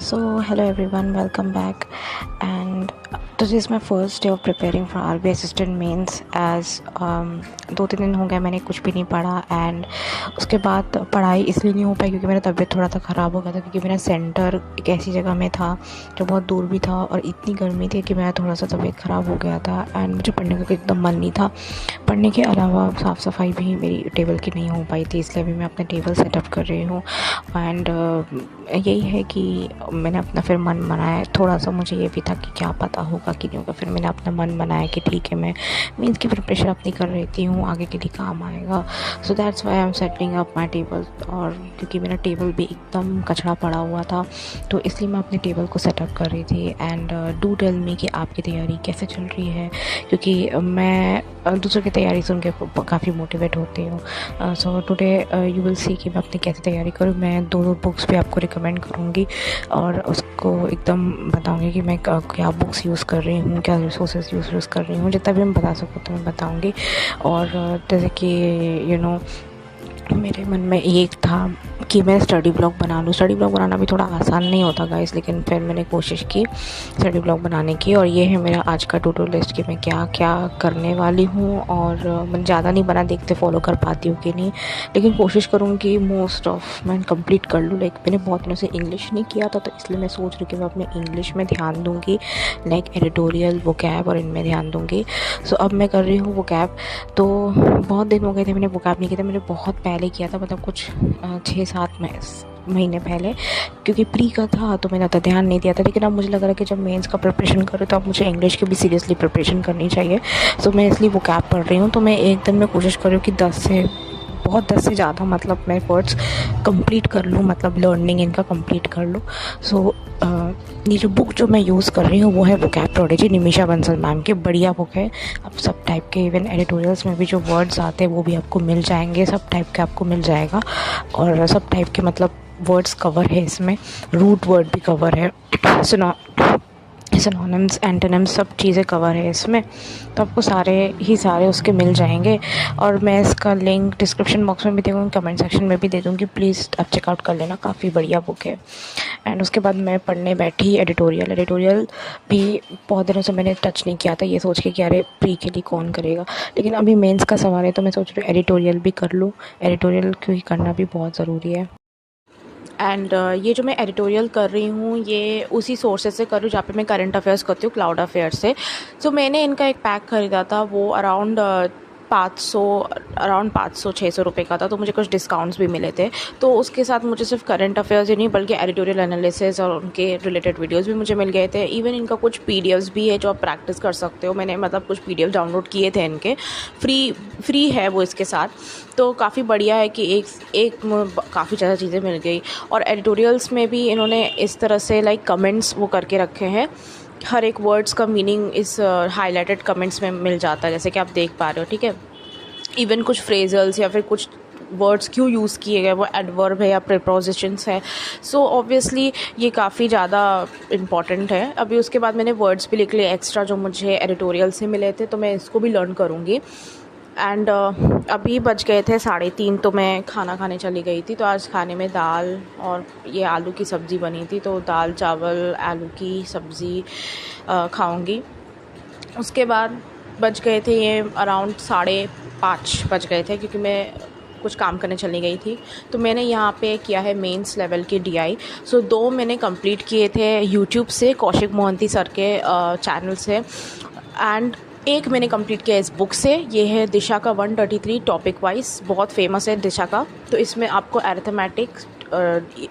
So, hello everyone, welcome back. And this is my first day of preparing for RB assistant mains as 2-3 दिन हो गए मैंने कुछ भी नहीं पढ़ा। एंड उसके बाद पढ़ाई इसलिए नहीं हो पाई क्योंकि मेरा तबीयत थोड़ा सा ख़राब हो गया था, क्योंकि मेरा सेंटर एक ऐसी जगह में था जो बहुत दूर भी था और इतनी गर्मी थी कि मेरा थोड़ा सा तबीयत ख़राब हो गया था। एंड मुझे पढ़ने का एकदम मन नहीं था। पढ़ने के अलावा साफ़ सफाई भी मेरी टेबल की नहीं हो पाई थी, इसलिए अभी मैं अपना टेबल सेटअप कर रही हूँ। एंड यही है कि मैंने अपना फिर मन बनाया। थोड़ा सा मुझे ये भी था कि क्या पता होगा कि नहीं होगा, फिर मैंने अपना मन बनाया कि ठीक है, मैं मीन्स की प्रिपरेशन अपनी कर रही हूँ, आगे के लिए काम आएगा। So that's why I am setting up my table. और क्योंकि मेरा टेबल भी एकदम कचरा पड़ा हुआ था, तो इसलिए मैं अपने टेबल को सेटअप कर रही थी। एंड डू टेल मी कि आपकी तैयारी कैसे चल रही है, क्योंकि मैं दूसरों की तैयारी सुन के काफ़ी मोटिवेट होती हूँ। So today you will see कि मैं अपनी कैसे तैयारी करूँ। मैं 2 बुक्स भी आपको रिकमेंड करूँगी और उसको एकदम बताऊँगी कि मैं क्या बुक्स यूज़ कर रही हूँ, क्या रिसोर्सेज यूज़ कर रही हूँ। जितना भी मैं बता सकूँ तो मैं बताऊँगी। और जैसे कि मेरे मन में ये था कि मैं स्टडी ब्लॉग बना लूँ। स्टडी ब्लॉग बनाना भी थोड़ा आसान नहीं होता गाइस, लेकिन फिर मैंने कोशिश की स्टडी ब्लॉग बनाने की। और ये है मेरा आज का टू डू लिस्ट कि मैं क्या क्या करने वाली हूँ। और मैं ज़्यादा नहीं बना, देखते फॉलो कर पाती हूँ कि नहीं, लेकिन कोशिश करूँगी मोस्ट ऑफ मैं कंप्लीट कर लूँ। लाइक मैंने बहुत दिनों से इंग्लिश नहीं किया था, तो इसलिए मैं सोच रही हूँ कि मैं अपने इंग्लिश में ध्यान दूँगी, लाइक एडिटोरियल, वोकैब और इनमें ध्यान दूँगी। सो अब मैं कर रही हूँ वोकैब। तो बहुत दिन हो गए थे मैंने वोकैब नहीं किया था। मैंने बहुत पहले किया था, मतलब कुछ 6-7 महीने पहले, क्योंकि प्री का था तो मैंने उतना ध्यान नहीं दिया था। लेकिन अब मुझे लग रहा है कि जब मेंस का प्रिपरेशन करूँ तो अब मुझे इंग्लिश की भी सीरियसली प्रिपरेशन करनी चाहिए। सो मैं इसलिए वोकैब पढ़ रही हूँ। तो मैं एक दिन में कोशिश कर रही हूँ कि 10 से ज़्यादा मतलब मैं वर्ड्स कंप्लीट कर लूँ, मतलब लर्निंग इनका कंप्लीट कर लूँ। सो ये जो बुक जो मैं यूज़ कर रही हूँ वो है vocab prodigy, Nimisha Bansal ma'am की। बढ़िया बुक है। अब सब टाइप के इवन एडिटोरियल्स में भी जो वर्ड्स आते हैं वो भी आपको मिल जाएंगे, सब टाइप के आपको मिल जाएगा। और सब टाइप के मतलब वर्ड्स कवर है इसमें, रूट वर्ड भी कवर है, सिनोनिम्स, एंटोनिम्स, सब चीज़ें कवर है इसमें। तो आपको सारे उसके मिल जाएंगे। और मैं इसका लिंक डिस्क्रिप्शन बॉक्स में भी दे दूँगी, कमेंट सेक्शन में भी दे दूँगी। प्लीज़ आप चेकआउट कर लेना, काफ़ी बढ़िया बुक है। एंड उसके बाद मैं पढ़ने बैठी एडिटोरियल भी बहुत दिनों से मैंने टच नहीं किया था, ये सोच के कि अरे प्री के लिए कौन करेगा। लेकिन अभी मेंस का सवाल है तो मैं सोच रही हूँ एडिटोरियल भी कर लूँ। एडिटोरियल क्योंकि करना भी बहुत ज़रूरी है। एंड ये जो मैं एडिटोरियल कर रही हूँ ये उसी सोर्सेज से कर रही हूँ जहाँ पे मैं करंट अफेयर्स करती हूँ, क्लाउड अफेयर्स से। सो मैंने इनका एक पैक ख़रीदा था, वो अराउंड 500-600 रुपये का था। तो मुझे कुछ डिस्काउंट्स भी मिले थे। तो उसके साथ मुझे सिर्फ करंट अफेयर्स ही नहीं बल्कि एडिटोरियल एनालिसिस और उनके रिलेटेड वीडियोस भी मुझे मिल गए थे। इवन इनका कुछ पीडीएफ्स भी है जो आप प्रैक्टिस कर सकते हो। मैंने मतलब कुछ पीडीएफ डाउनलोड किए थे इनके, फ्री है वो इसके साथ। तो काफ़ी बढ़िया है कि एक काफ़ी ज़्यादा चीज़ें मिल गई। और एडिटोरियल्स में भी इन्होंने इस तरह से लाइक कमेंट्स वो करके रखे हैं, हर एक वर्ड्स का मीनिंग इस हाईलाइटेड कमेंट्स में मिल जाता है, जैसे कि आप देख पा रहे हो, ठीक है। इवन कुछ फ्रेजल्स या फिर कुछ वर्ड्स क्यों यूज़ किए गए, वो एडवर्ब है या प्रीपोजिशंस है। सो ऑब्वियसली ये काफ़ी ज़्यादा इम्पॉर्टेंट है। अभी उसके बाद मैंने वर्ड्स भी लिख लिए एक्स्ट्रा जो मुझे एडिटोरियल से मिले थे, तो मैं इसको भी लर्न करूँगी। एंड अभी बज गए थे 3:30, तो मैं खाना खाने चली गई थी। तो आज खाने में दाल और ये आलू की सब्ज़ी बनी थी, तो दाल चावल आलू की सब्ज़ी खाऊंगी। उसके बाद बज गए थे ये अराउंड 5:30 बज गए थे, क्योंकि मैं कुछ काम करने चली गई थी। तो मैंने यहाँ पे किया है मेंस लेवल की DI। सो 2 मैंने कंप्लीट किए थे यूट्यूब से, कौशिक मोहंती सर के चैनल से। एंड एक मैंने कंप्लीट किया इस बुक से, ये है दिशा का 133 टॉपिक वाइज, बहुत फेमस है दिशा का। तो इसमें आपको arithmetic,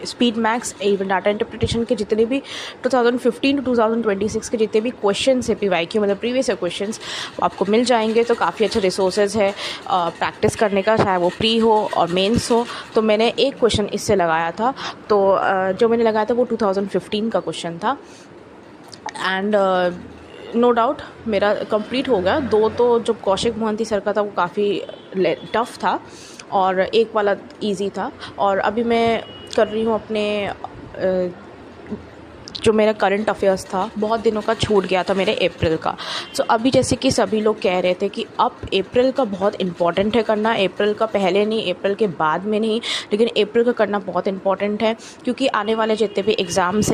speed max, even data interpretation के जितने भी 2015 to 2026 के जितने भी क्वेश्चंस है PYQ मतलब प्रीवियस ईयर क्वेश्चंस, आपको मिल जाएंगे। तो काफ़ी अच्छा रिसोर्सेज है प्रैक्टिस करने का, चाहे वो प्री हो और मेंस हो। तो मैंने एक क्वेश्चन इससे लगाया था, तो जो मैंने लगाया था वो 2015 का क्वेश्चन था। एंड नो डाउट मेरा कंप्लीट हो गया। 2 तो जो कौशिक मोहंती सर का था वो काफ़ी टफ़ था और एक वाला इजी था। और अभी मैं कर रही हूँ अपने जो मेरा करंट अफेयर्स था, बहुत दिनों का छूट गया था मेरे अप्रैल का। सो अभी जैसे कि सभी लोग कह रहे थे कि अब अप्रैल का बहुत इम्पॉर्टेंट है करना, अप्रैल का पहले नहीं, अप्रैल के बाद में नहीं, लेकिन अप्रैल का करना बहुत इम्पॉर्टेंट है, क्योंकि आने वाले जितने भी एग्ज़ाम्स